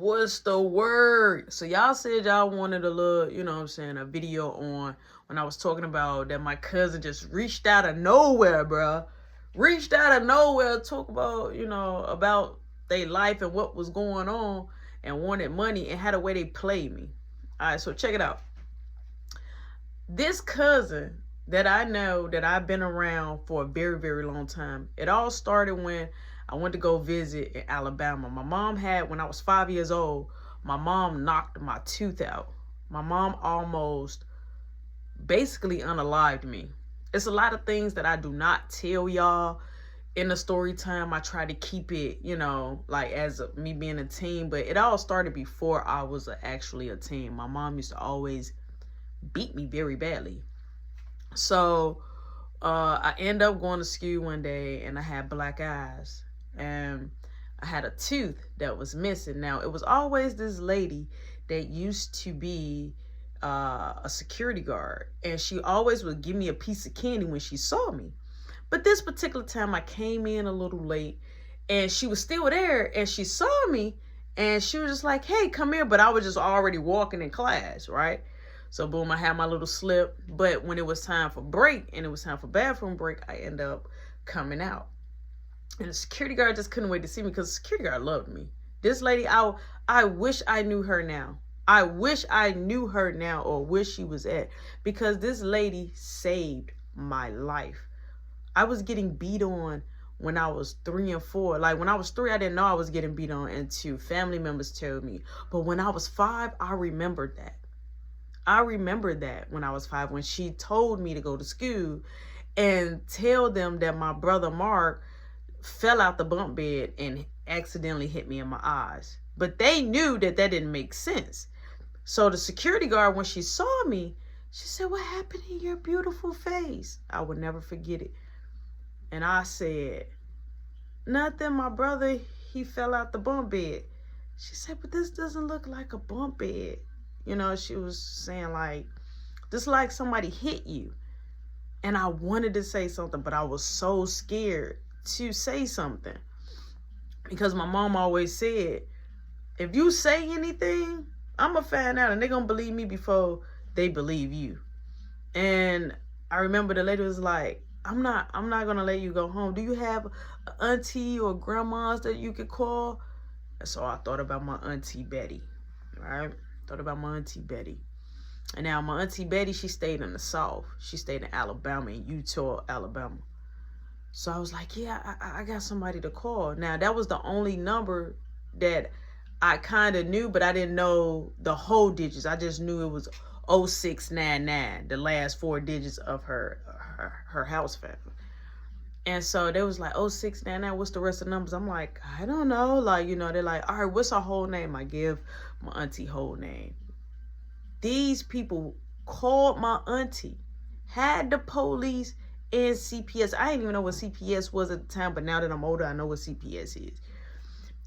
What's the word? So y'all said y'all wanted a little, you know what I'm saying, a video on when I was talking about that my cousin just reached out of nowhere, bruh. Reached out of nowhere, talk about, about their life and what was going on and wanted money and had a way they played me. All right, so check it out. This cousin that I know that I've been around for a very, very long time, it all started when I went to go visit in Alabama. My mom had, when I was 5 years old, my mom knocked my tooth out. My mom almost basically unalived me. It's a lot of things that I do not tell y'all in the story time. I try to keep it, like as me being a teen, but it all started before I was actually a teen. My mom used to always beat me very badly. So I end up going to school one day and I had black eyes and I had a tooth that was missing. Now, it was always this lady that used to be a security guard, and she always would give me a piece of candy when she saw me. But this particular time I came in a little late and she was still there and she saw me and she was just like, hey, come here. But I was just already walking in class, right? So boom, I had my little slip. But when it was time for break and it was time for bathroom break, I ended up coming out. And the security guard just couldn't wait to see me because the security guard loved me. This lady, I wish I knew her now. I wish I knew her now or where she was at, because this lady saved my life. I was getting beat on when I was 3 and 4. Like when I was 3, I didn't know I was getting beat on until family members told me. But when I was 5, I remembered that. I remembered that when I was 5, when she told me to go to school and tell them that my brother Mark fell out the bunk bed and accidentally hit me in my eyes. But they knew that didn't make sense. So the security guard, when she saw me, she said, what happened in your beautiful face? I would never forget it. And I said, nothing, my brother, he fell out the bunk bed. She said, but this doesn't look like a bunk bed. She was saying like, this like somebody hit you. And I wanted to say something, but I was so scared to say something. Because my mom always said, if you say anything, I'm going to find out and they're going to believe me before they believe you. And I remember the lady was like, I'm not going to let you go home. Do you have an auntie or grandmas that you could call? And so I thought about my auntie Betty, right? Thought about my auntie Betty. And now my auntie Betty, she stayed in the South. She stayed in Alabama, in Eutaw, Alabama. So I was like, yeah, I got somebody to call. Now, that was the only number that I kind of knew, but I didn't know the whole digits. I just knew it was 0699, the last 4 digits of her house family. And so they was like, 0699, what's the rest of the numbers? I'm like, I don't know. Like, they're like, all right, what's her whole name? I give my auntie whole name. These people called my auntie, had the police and CPS. I didn't even know what CPS was at the time, but now that I'm older, I know what CPS is.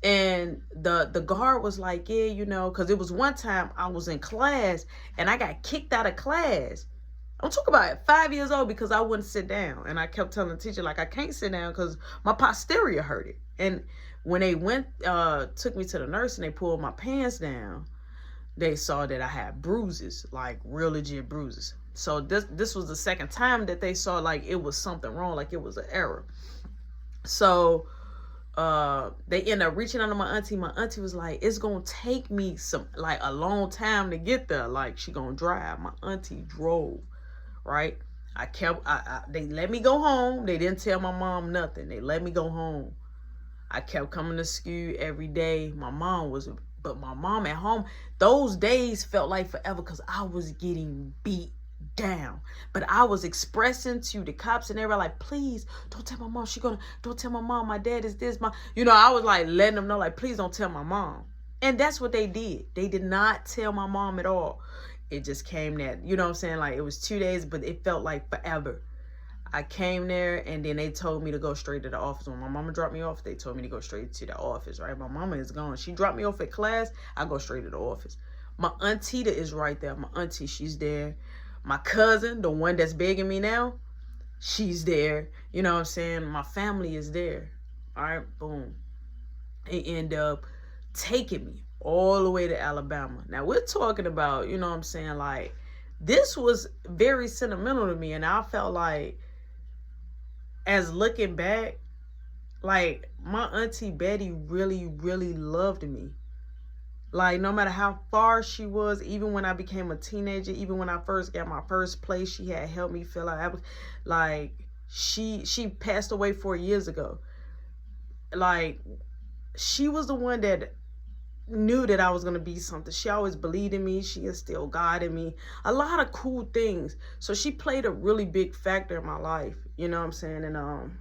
And the guard was like, yeah, because it was one time I was in class and I got kicked out of class. I'm talking about at 5 years old because I wouldn't sit down. And I kept telling the teacher, like, I can't sit down because my posterior hurted. And when they took me to the nurse and they pulled my pants down, they saw that I had bruises, like real legit bruises. So this was the second time that they saw like it was something wrong, like it was an error. So they ended up reaching out to my auntie. My auntie was like, it's gonna take me a long time to get there. Like, she gonna drive. My auntie drove, right? They let me go home. They didn't tell my mom nothing. They let me go home. I kept coming to school every day. But my mom at home, those days felt like forever because I was getting beat down. But I was expressing to the cops and they were like, please don't tell my mom. Don't tell my mom. My dad is this. I was like letting them know, like, please don't tell my mom. And that's what they did. They did not tell my mom at all. It just came that, you know what I'm saying? Like, it was 2 days, but it felt like forever. I came there and then they told me to go straight to the office. When my mama dropped me off, they told me to go straight to the office, right? My mama is gone. She dropped me off at class. I go straight to the office. My auntie is right there. My auntie, she's there. My cousin, the one that's begging me now, she's there. You know what I'm saying? My family is there. All right, boom. They end up taking me. all the way to Alabama. Now we're talking about, you know what I'm saying, like, this was very sentimental to me, and I felt like, as looking back, like, my auntie Betty really, really loved me. Like, no matter how far she was, even when I became a teenager, even when I first got my first place, she had helped me fill out. Like, she passed away 4 years ago. Like, she was the one that knew that I was going to be something. She always believed in me. She instilled God in me. A lot of cool things. So she played a really big factor in my life. You know what I'm saying? And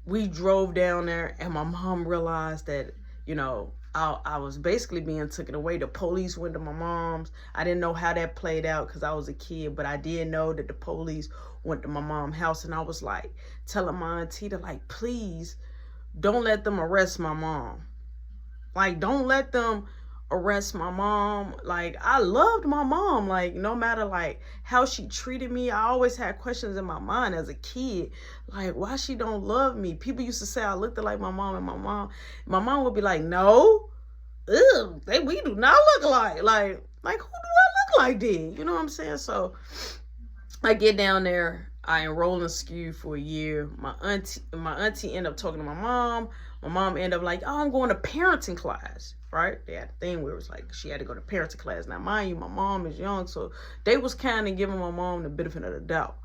we drove down there, and my mom realized that, you know, I was basically being taken away. The police went to my mom's. I didn't know how that played out because I was a kid, but I did know that the police went to my mom's house, and I was like telling my auntie to, like, please don't let them arrest my mom. Like, don't let them arrest my mom. Like, I loved my mom. Like, no matter, like, how she treated me, I always had questions in my mind as a kid. Like, why she don't love me? People used to say I looked like my mom, and my mom would be like, no, ew, we do not look alike. Like, who do I look like then? You know what I'm saying? So I get down there. I enroll in SKU for a year. My auntie ended up talking to my mom. My mom ended up like, oh, I'm going to parenting class, right? They had a thing where it was like she had to go to parenting class. Now, mind you, my mom is young, so they was kind of giving my mom the benefit of the doubt.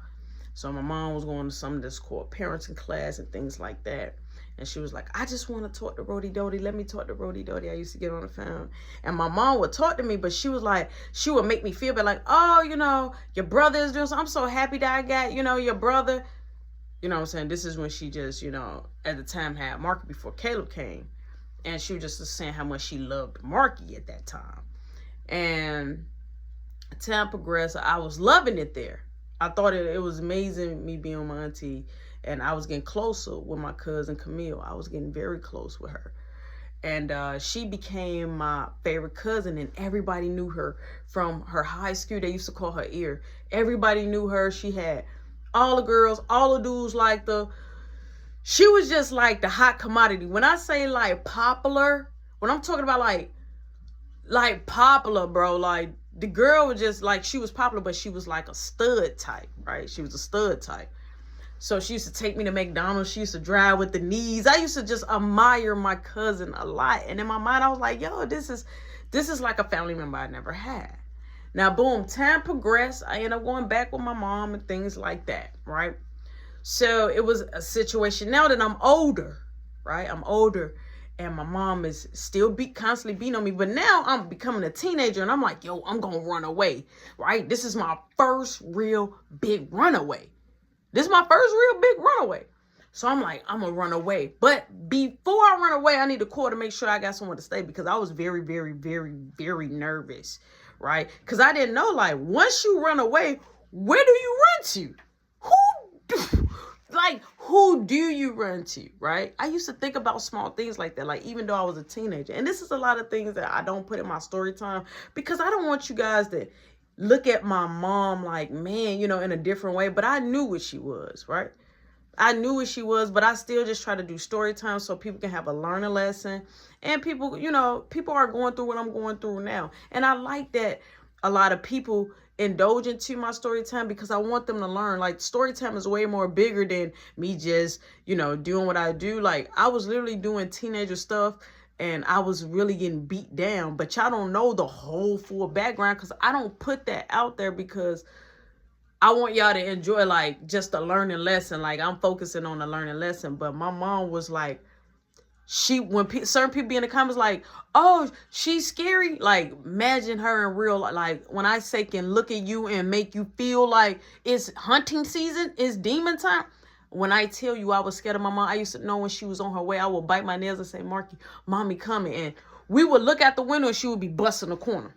So my mom was going to some of this called parenting class and things like that. And she was like, I just want to talk to Rody Doty. Let me talk to Rody Doty. I used to get on the phone. And my mom would talk to me, but she was like, she would make me feel bad, like, oh, you know, your brother is doing something. I'm so happy that I got, you know, your brother. You know what I'm saying? This is when she just, you know, at the time had Marky before Caleb came. And she was just saying how much she loved Marky at that time. And time progressed. I was loving it there. I thought it was amazing, me being with my auntie. And I was getting closer with my cousin Camille. I was getting very close with her. And she became my favorite cousin, and everybody knew her from her high school. They used to call her Ear. Everybody knew her. She had all the girls, all the dudes liked her. She was just like the hot commodity. When I say like popular, when I'm talking about like popular, bro, like the girl was just like, she was popular, but she was like a stud type, right? She was a stud type. So she used to take me to McDonald's. She used to drive with the knees. I used to just admire my cousin a lot. And in my mind, I was like, yo, this is like a family member I never had. Now, boom, time progressed. I ended up going back with my mom and things like that, right? So it was a situation now that I'm older, right? I'm older, and my mom is still constantly beating on me. But now I'm becoming a teenager, and I'm like, yo, I'm going to run away, right? This is my first real big runaway. This is my first real big runaway. So I'm like, I'm going to run away. But before I run away, I need to call to make sure I got somewhere to stay, because I was very, very, very, very nervous, right? Because I didn't know, like, once you run away, where do you run to? Who do you run to, right? I used to think about small things like that, like, even though I was a teenager. And this is a lot of things that I don't put in my story time, because I don't want you guys to look at my mom like, man, you know, in a different way. But I knew what she was, right? I knew what she was, but I still just try to do story time so people can have a learning lesson. And people, you know, people are going through what I'm going through now. And I like that a lot of people indulge into my story time, because I want them to learn. Like, story time is way more bigger than me just, you know, doing what I do. Like, I was literally doing teenager stuff, and I was really getting beat down, but y'all don't know the whole full background, because I don't put that out there, because I want y'all to enjoy, like, just a learning lesson. Like, I'm focusing on the learning lesson. But my mom was like, when certain people be in the comments like, oh, she's scary. Like, imagine her in real life. Like, when I say can look at you and make you feel like it's hunting season, it's demon time. When I tell you I was scared of my mom, I used to know when she was on her way, I would bite my nails and say, Marky, mommy coming. And we would look out the window and she would be busting the corner.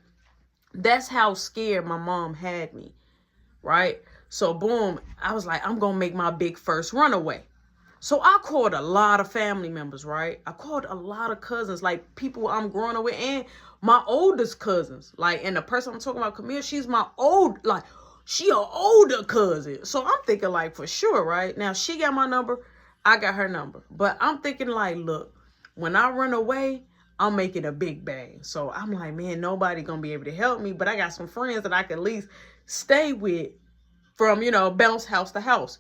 That's how scared my mom had me, right? So boom, I was like, I'm going to make my big first runaway. So I called a lot of family members, right? I called a lot of cousins, like people I'm growing up with, and my oldest cousins. Like, and the person I'm talking about, Camille, she's my she an older cousin. So I'm thinking, like, for sure, right? Now, she got my number. I got her number. But I'm thinking, like, look, when I run away, I'm making a big bang. So I'm like, man, nobody gonna be able to help me, but I got some friends that I can at least stay with from, you know, bounce house to house.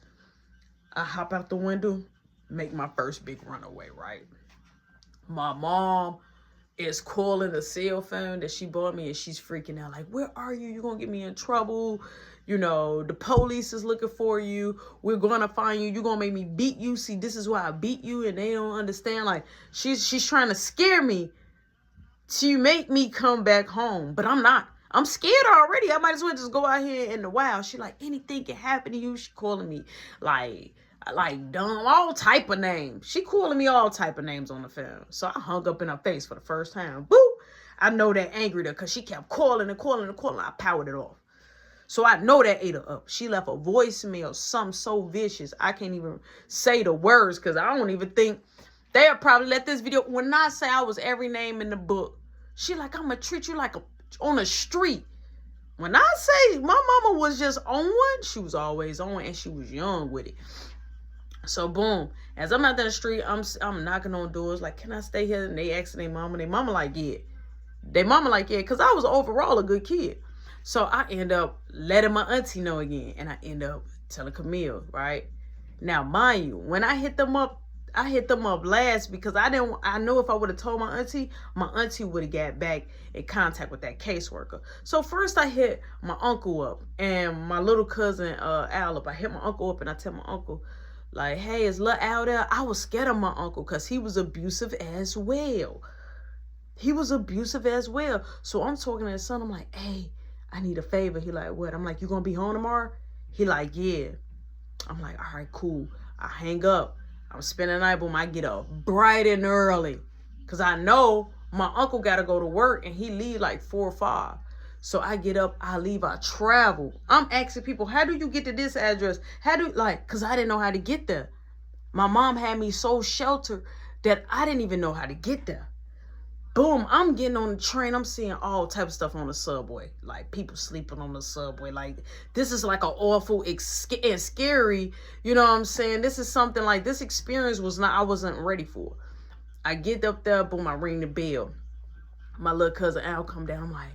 I hop out the window, make my first big runaway, right? My mom is calling the cell phone that she bought me, and she's freaking out like, where are you? You're gonna get me in trouble. You know, the police is looking for you. We're gonna find you. You're gonna make me beat you. See, this is why I beat you, and they don't understand. Like, she's trying to scare me to make me come back home, but I'm not. I'm scared already. I might as well just go out here in the wild. She like, anything can happen to you. She calling me like dumb, all type of names. She calling me all type of names on the phone. So I hung up in her face for the first time. Boo! I know that angered her because she kept calling and calling and calling. I powered it off. So I know that ate her up. She left a voicemail, something so vicious. I can't even say the words because I don't even think they'll probably let this video. When I say I was every name in the book, she like, I'm going to treat you like on the street. When I say my mama was just on one, she was always on, and she was young with it. So boom, as I'm out there in the street, I'm knocking on doors like, can I stay here? And they asking their mama. Their mama like, yeah. Their mama like, yeah, because I was overall a good kid. So I end up letting my auntie know again, and I end up telling Camille, right? Now, mind you, when I hit them up last because I know if I would have told my auntie would have got back in contact with that caseworker. So first I hit my uncle up and my little cousin Al up. I hit my uncle up and I tell my uncle, like, hey, is Lil Al there? I was scared of my uncle because he was abusive as well. So I'm talking to his son. I'm like, hey, I need a favor. He like, what? I'm like, you gonna be home tomorrow? He like, yeah. I'm like, all right, cool. I hang up. I'm spending the night, boom, I get up bright and early. Because I know my uncle got to go to work and he leave like 4 or 5. So I get up, I leave, I travel. I'm asking people, how do you get to this address? Because I didn't know how to get there. My mom had me so sheltered that I didn't even know how to get there. Boom, I'm getting on the train. I'm seeing all type of stuff on the subway. Like people sleeping on the subway. Like this is like an awful and scary, you know what I'm saying? This is something like this experience I wasn't ready for. I get up there, boom, I ring the bell. My little cousin Al come down. I'm like,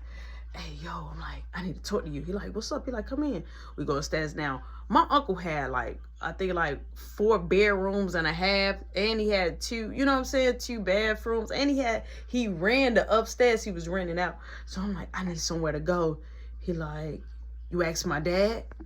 hey, yo, I'm like, I need to talk to you. He like, what's up? He like, come in. We go upstairs now. My uncle had I think 4 bedrooms and a half, and he had 2, you know what I'm saying, 2 bathrooms, and he ran the upstairs he was renting out. So I'm like, I need somewhere to go. He like, you asked my dad?